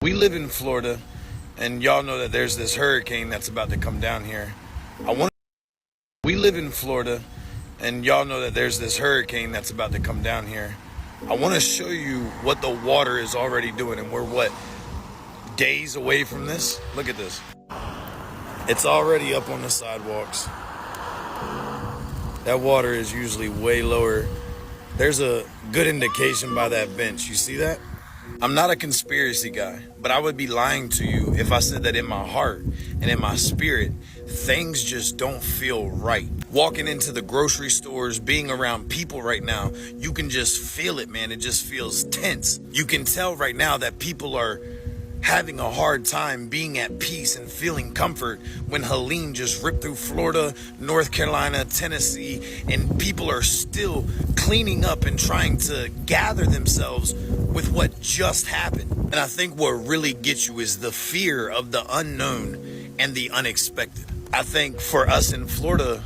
We live in Florida, and y'all know that there's this hurricane that's about to come down here. We live in Florida, and y'all know that there's this hurricane that's about to come down here. I want to show you what the water is already doing, and we're what, days away from this? Look at this. It's already up on the sidewalks. That water is usually way lower. There's a good indication by that bench. You see that? I'm not a conspiracy guy, but I would be lying to you if I said that in my heart and in my spirit, things just don't feel right. Walking into the grocery stores, being around people right now, you can just feel it, man. It just feels tense. You can tell right now that people are having a hard time being at peace and feeling comfort when Helene just ripped through Florida, North Carolina, Tennessee, and people are still cleaning up and trying to gather themselves with what just happened. And I think what really gets you is the fear of the unknown and the unexpected. I think for us in Florida,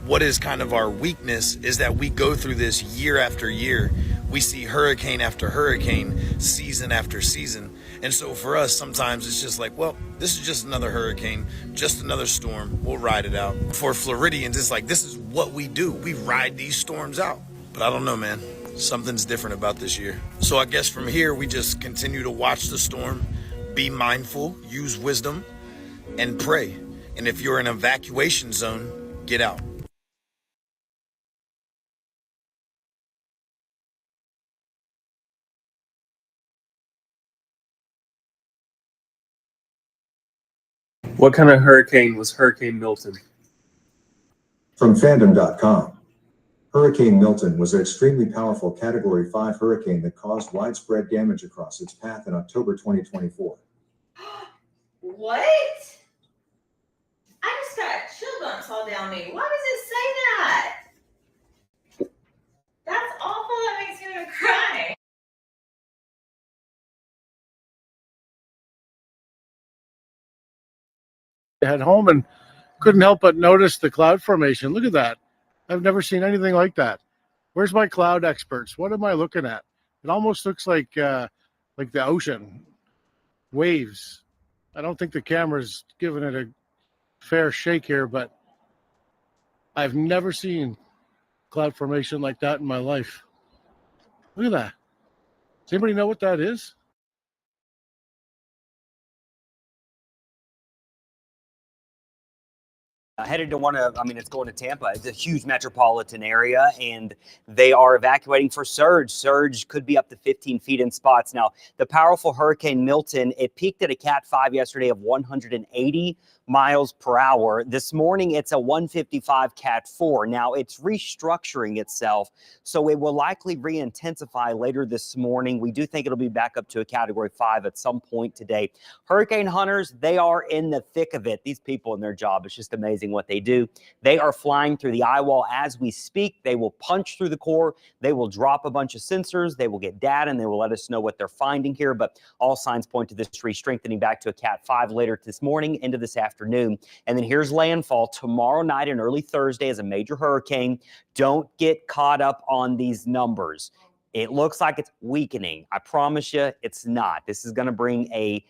what is kind of our weakness is that we go through this year after year. We see hurricane after hurricane, season after season. And so for us, sometimes it's just like, well, this is just another hurricane, just another storm. We'll ride it out. For Floridians, it's like, this is what we do. We ride these storms out. But I don't know, man. Something's different about this year. So I guess from here, we just continue to watch the storm, be mindful, use wisdom, and pray. And if you're in an evacuation zone, get out. What kind of hurricane was Hurricane Milton? From fandom.com. Hurricane Milton was an extremely powerful Category 5 hurricane that caused widespread damage across its path in October 2024. What? I just got chill bumps all down me. Why does it say that? That's awful. That makes me want to cry. At home and couldn't help but notice the cloud formation. Look at that. I've never seen anything like that. Where's my cloud experts? What am I looking at? It almost looks like the ocean, waves. I don't think the camera's giving it a fair shake here, but I've never seen cloud formation like that in my life. Look at that. Does anybody know what that is? Headed to it's going to Tampa. It's a huge metropolitan area, and they are evacuating for surge. Surge could be up to 15 feet in spots. Now, the powerful Hurricane Milton, it peaked at a Cat 5 yesterday of 180 miles per hour. This morning, it's a 155 Cat 4. Now, it's restructuring itself, so it will likely re-intensify later this morning. We do think it'll be back up to a Category 5 at some point today. Hurricane hunters, they are in the thick of it. These people in their job, it's just amazing what they do. They are flying through the eye wall as we speak. They will punch through the core. They will drop a bunch of sensors. They will get data, and they will let us know what they're finding here. But all signs point to this re-strengthening back to a Cat 5 later this morning into this afternoon. And then here's landfall tomorrow night and early Thursday as a major hurricane. Don't get caught up on these numbers. It looks like it's weakening. I promise you it's not. This is going to bring a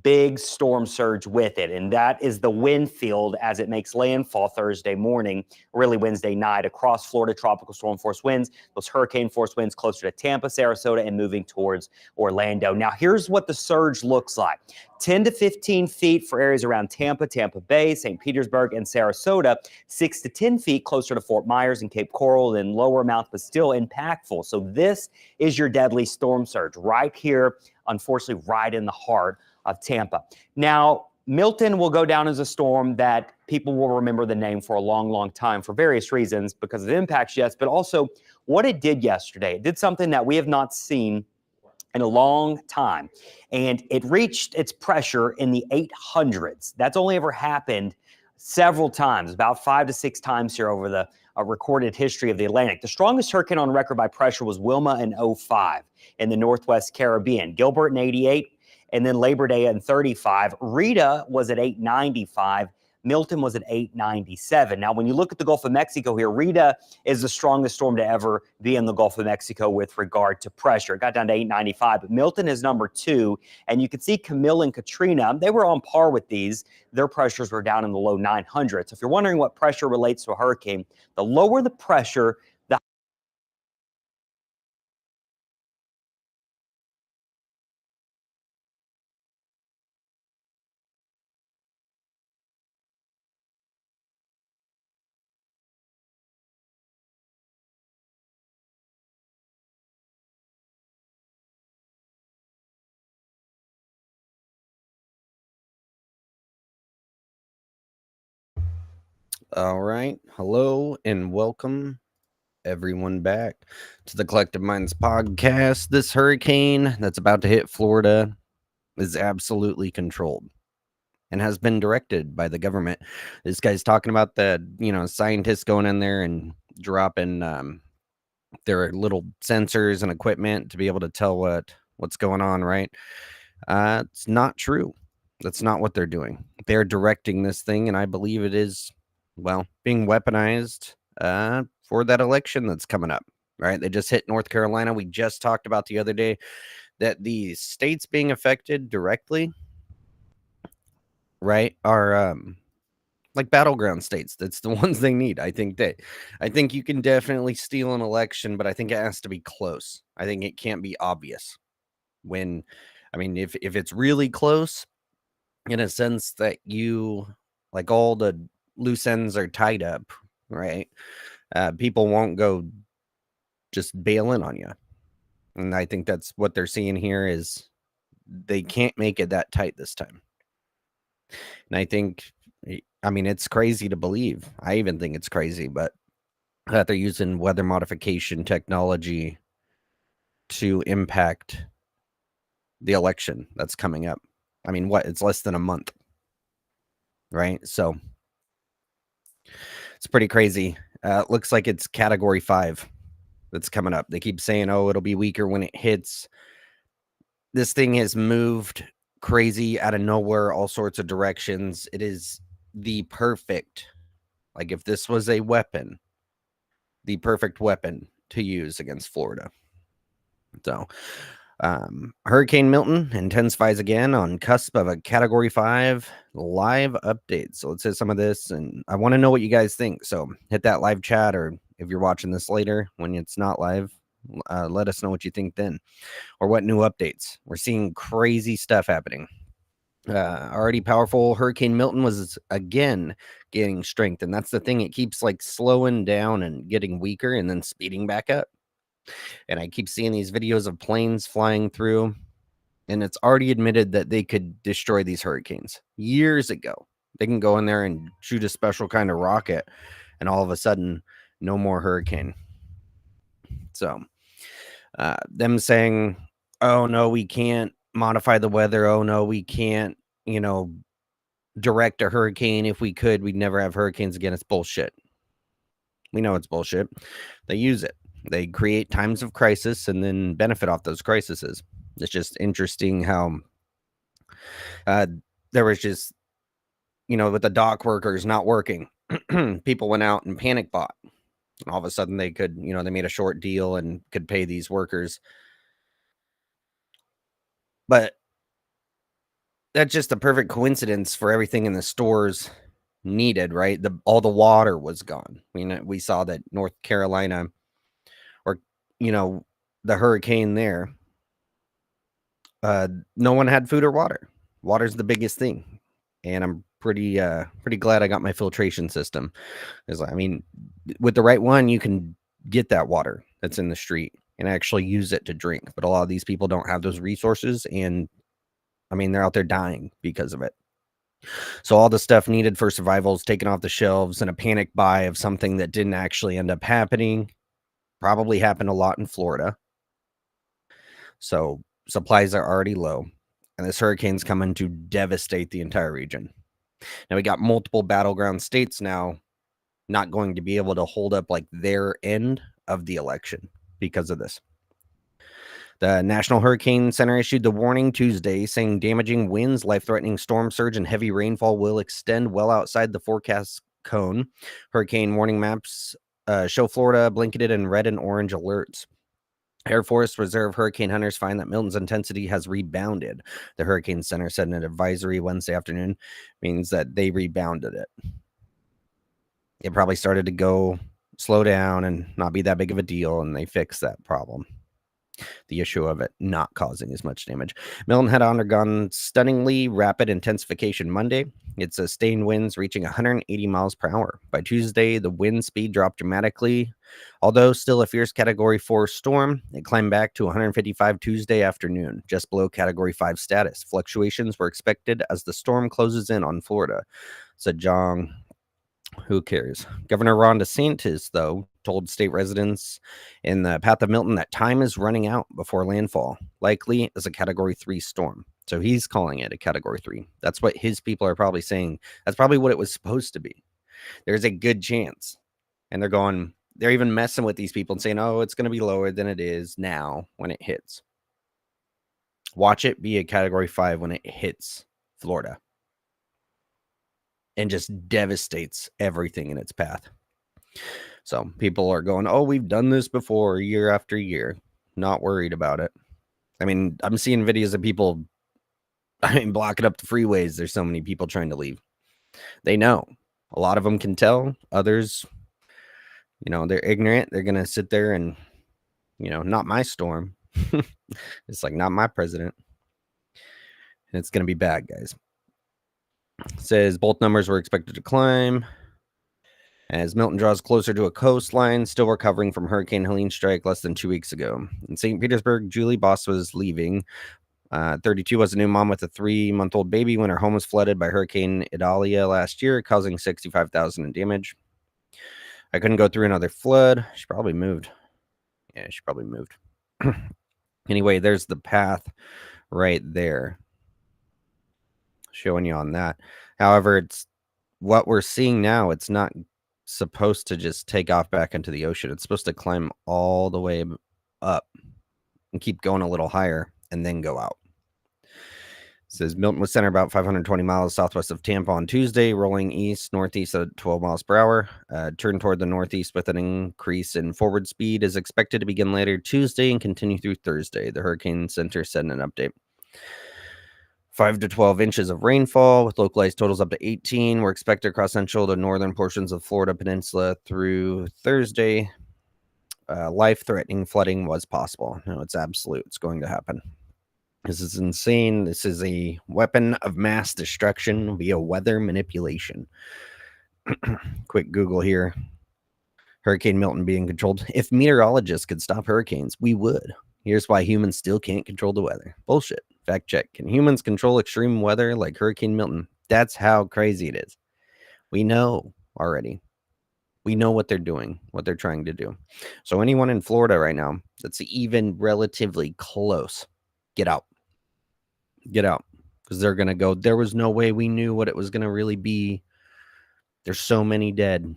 big storm surge with it, and that is the wind field as it makes landfall Thursday morning, really Wednesday night across Florida. Tropical storm force winds, those hurricane force winds closer to Tampa, Sarasota, and moving towards Orlando. Now, here's what the surge looks like. 10 to 15 feet for areas around Tampa, Tampa Bay, St. Petersburg, and Sarasota. 6 to 10 feet closer to Fort Myers and Cape Coral, and lower amounts, but still impactful. So this is your deadly storm surge right here, unfortunately, right in the heart of Tampa. Now, Milton will go down as a storm that people will remember the name for a long, long time for various reasons, because of impacts, yes, but also what it did yesterday. It did something that we have not seen in a long time, and it reached its pressure in the 800s. That's only ever happened several times, about 5 to 6 times here over the recorded history of the Atlantic. The strongest hurricane on record by pressure was Wilma in 05 in the Northwest Caribbean, Gilbert in 88, and then Labor Day in 35. Rita was at 895. Milton was at 897. Now, when you look at the Gulf of Mexico here, Rita is the strongest storm to ever be in the Gulf of Mexico with regard to pressure. It got down to 895, but Milton is number 2. And you can see Camille and Katrina, they were on par with these. Their pressures were down in the low 900s. So if you're wondering what pressure relates to a hurricane, the lower the pressure, the All right. Hello and welcome everyone back to the Collective Minds podcast. This hurricane that's about to hit Florida is absolutely controlled and has been directed by the government. This guy's talking about the, scientists going in there and dropping their little sensors and equipment to be able to tell what's going on, right? It's not true. That's not what they're doing. They're directing this thing, and I believe it is, being weaponized for that election that's coming up, right? They just hit North Carolina. We just talked about the other day that the states being affected directly, right, are like battleground states. That's the ones they need. I think you can definitely steal an election, but I think it has to be close. I think it can't be obvious. If it's really close, in a sense that like all the loose ends are tied up, right? People won't go just bail in on you. And I think that's what they're seeing here is they can't make it that tight this time. And I think, it's crazy to believe. I even think it's crazy, but that they're using weather modification technology to impact the election that's coming up. It's less than a month, right? So it's pretty crazy. It looks like it's category 5 that's coming up. They keep saying, it'll be weaker when it hits. This thing has moved crazy out of nowhere, all sorts of directions. It is the perfect, like if this was a weapon, the perfect weapon to use against Florida. So Hurricane Milton intensifies again on cusp of a category 5 live update. So let's hit some of this, and I want to know what you guys think. So hit that live chat, or if you're watching this later when it's not live, let us know what you think then, or what new updates. We're seeing crazy stuff happening. Already powerful Hurricane Milton was again gaining strength, and that's the thing. It keeps like slowing down and getting weaker and then speeding back up. And I keep seeing these videos of planes flying through, and it's already admitted that they could destroy these hurricanes years ago. They can go in there and shoot a special kind of rocket, and all of a sudden, no more hurricane. So them saying, oh, no, we can't modify the weather. Oh, no, we can't, direct a hurricane. If we could, we'd never have hurricanes again. It's bullshit. We know it's bullshit. They use it. They create times of crisis and then benefit off those crises. It's just interesting how there was just, with the dock workers not working, people went out and panic bought. And all of a sudden they could, they made a short deal and could pay these workers. But that's just a perfect coincidence for everything in the stores needed, right? All the water was gone. We saw that North Carolina, or the hurricane there, no one had food or water. Water's the biggest thing, and I'm pretty glad I got my filtration system. With the right one, you can get that water that's in the street and actually use it to drink. But a lot of these people don't have those resources, and they're out there dying because of it. So all the stuff needed for survival is taken off the shelves, and a panic buy of something that didn't actually end up happening. Probably happened a lot in Florida. So supplies are already low, and this hurricane's coming to devastate the entire region. Now we got multiple battleground states now not going to be able to hold up like their end of the election because of this. The National Hurricane Center issued the warning Tuesday, saying damaging winds, life-threatening storm surge, and heavy rainfall will extend well outside the forecast cone. Hurricane warning maps show Florida blanketed in red and orange alerts. Air Force Reserve hurricane hunters find that Milton's intensity has rebounded. The Hurricane Center said in an advisory Wednesday afternoon, means that they rebounded it. It probably started to go slow down and not be that big of a deal, and they fixed that problem. The issue of it not causing as much damage. Milton had undergone stunningly rapid intensification Monday. It sustained winds reaching 180 miles per hour. By Tuesday, the wind speed dropped dramatically. Although still a fierce Category 4 storm, it climbed back to 155 Tuesday afternoon, just below Category 5 status. Fluctuations were expected as the storm closes in on Florida, said John. Who cares? Governor Ron DeSantis, though, told state residents in the path of Milton that time is running out before landfall, likely as a Category 3 storm. So he's calling it a Category 3. That's what his people are probably saying. That's probably what it was supposed to be. There's a good chance. And they're even messing with these people and saying, oh, it's going to be lower than it is now when it hits. Watch it be a Category 5 when it hits Florida. And just devastates everything in its path. So people are going, oh, we've done this before year after year. Not worried about it. I mean, I'm seeing videos of people, blocking up the freeways. There's so many people trying to leave. They know. A lot of them can tell. Others, they're ignorant. They're going to sit there and, not my storm. It's like, not my president. And it's going to be bad, guys. Says both numbers were expected to climb as Milton draws closer to a coastline, still recovering from Hurricane Helene strike less than 2 weeks ago. In St. Petersburg, Julie Boss was leaving. 32 was a new mom with a 3-month-old baby when her home was flooded by Hurricane Idalia last year, causing $65,000 in damage. I couldn't go through another flood. She probably moved. Yeah, she probably moved. Anyway, there's the path right there. Showing you on that. However, it's what we're seeing now. It's not supposed to just take off back into the ocean. It's supposed to climb all the way up and keep going a little higher and then go out. It says Milton was centered about 520 miles southwest of Tampa on Tuesday, rolling northeast at 12 miles per hour. Turn toward the northeast with an increase in forward speed is expected to begin later Tuesday and continue through Thursday. The Hurricane Center said in an update. 5 to 12 inches of rainfall with localized totals up to 18 were expected across central to northern portions of Florida Peninsula through Thursday. Life-threatening flooding was possible. No, it's absolute. It's going to happen. This is insane. This is a weapon of mass destruction via weather manipulation. Quick Google here. Hurricane Milton being controlled. If meteorologists could stop hurricanes, we would. Here's why humans still can't control the weather. Bullshit. Fact check. Can humans control extreme weather like Hurricane Milton? That's how crazy it is. We know already. We know what they're doing, what they're trying to do. So anyone in Florida right now that's even relatively close, get out. Get out. Because they're going to go, there was no way we knew what it was going to really be. There's so many dead.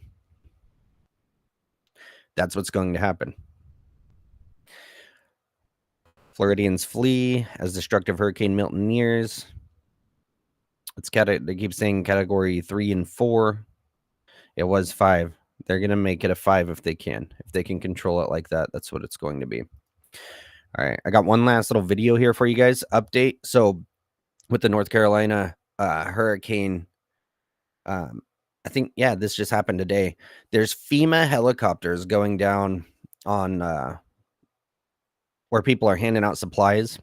That's what's going to happen. Floridians flee as destructive Hurricane Milton nears. They keep saying Category 3 and 4. It was 5. They're going to make it a 5 if they can. If they can control it like that, that's what it's going to be. All right. I got one last little video here for you guys. Update. So with the North Carolina hurricane, I think, this just happened today. There's FEMA helicopters going down on where people are handing out supplies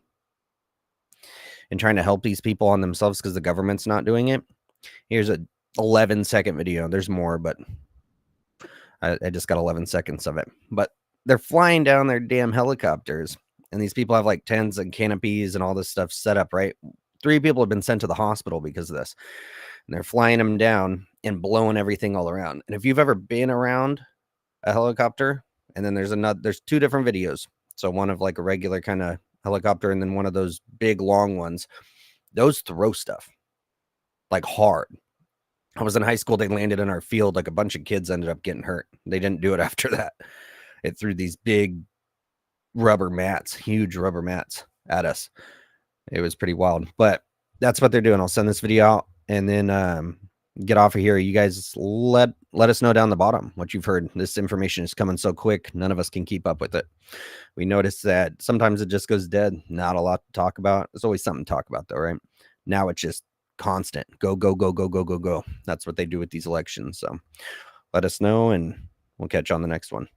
and trying to help these people on themselves because the government's not doing it. Here's a 11-second video. There's more, but I just got 11 seconds of it. But they're flying down their damn helicopters, and these people have like tents and canopies and all this stuff set up, right? 3 people have been sent to the hospital because of this. And they're flying them down and blowing everything all around. And if you've ever been around a helicopter, and then there's 2 different videos. So one of like a regular kind of helicopter and then one of those big long ones. Those throw stuff like hard. I was in high school. They landed in our field. Like a bunch of kids ended up getting hurt. They didn't do it after that. It threw these big rubber mats, huge rubber mats at us. It was pretty wild, but that's what they're doing. I'll send this video out and then get off of here. You guys let us know down the bottom what you've heard. This information is coming so quick, none of us can keep up with it. We notice that sometimes it just goes dead. Not a lot to talk about. There's always something to talk about, though, right? Now it's just constant. Go, go, go, go, go, go, go. That's what they do with these elections. So let us know, and we'll catch you on the next one.